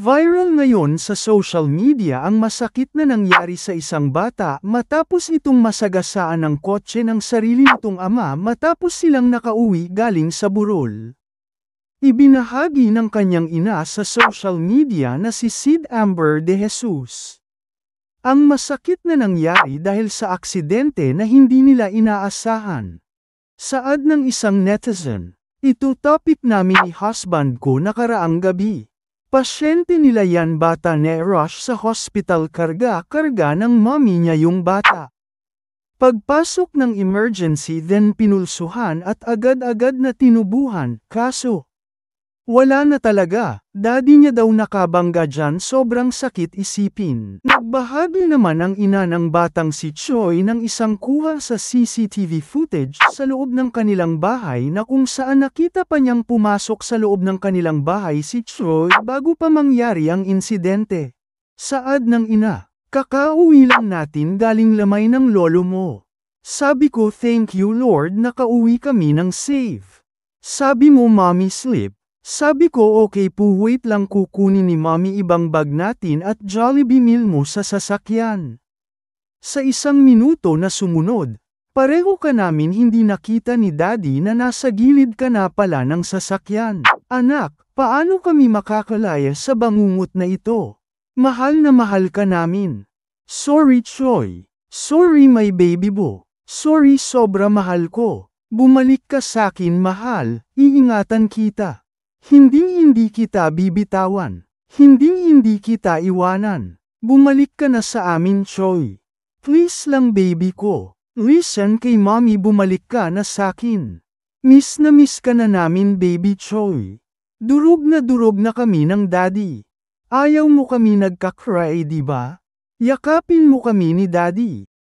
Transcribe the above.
Viral ngayon sa social media ang masakit na nangyari sa isang bata matapos itong masagasaan ng kotse ng sarili nitong ama matapos silang nakauwi galing sa burol. Ibinahagi ng kanyang ina sa social media na si Sid Amber de Jesus. Ang masakit na nangyari dahil sa aksidente na hindi nila inaasahan. Saad ng isang netizen, "Ito topic namin ni husband ko nakaraang gabi. Pasyente nila yan bata ne-rush sa hospital karga ng mommy niya yung bata. Pagpasok ng emergency then pinulsuhan at agad-agad na tinubuhan, kaso wala na talaga, daddy niya daw nakabangga dyan sobrang sakit isipin." Nagbahagi naman ang ina ng batang si Choi ng isang kuha sa CCTV footage sa loob ng kanilang bahay na kung saan nakita pa niyang pumasok sa loob ng kanilang bahay si Choi bago pa mangyari ang insidente. Saad ng ina, "Kakauwi lang natin galing lamay ng lolo mo. Sabi ko thank you Lord nakauwi kami ng safe. Sabi mo mommy sleep. Sabi ko okay po wait lang kukunin ni mommy ibang bag natin at Jollibee meal mo sa sasakyan." Sa isang minuto na sumunod, pareho ka namin hindi nakita ni daddy na nasa gilid ka na pala ng sasakyan. Anak, paano kami makakalaya sa bangungot na ito? Mahal na mahal ka namin. Sorry Choi. Sorry my baby bo. Sorry sobra mahal ko. Bumalik ka sakin mahal, iingatan kita. Hindi kita bibitawan. Hindi kita iwanan. Bumalik ka na sa amin Choi. Please lang baby ko. Listen kay mommy bumalik ka na sakin. Miss ka na namin baby Choi. Durog na kami ng daddy. Ayaw mo kami nagka-cry diba? Yakapin mo kami ni daddy.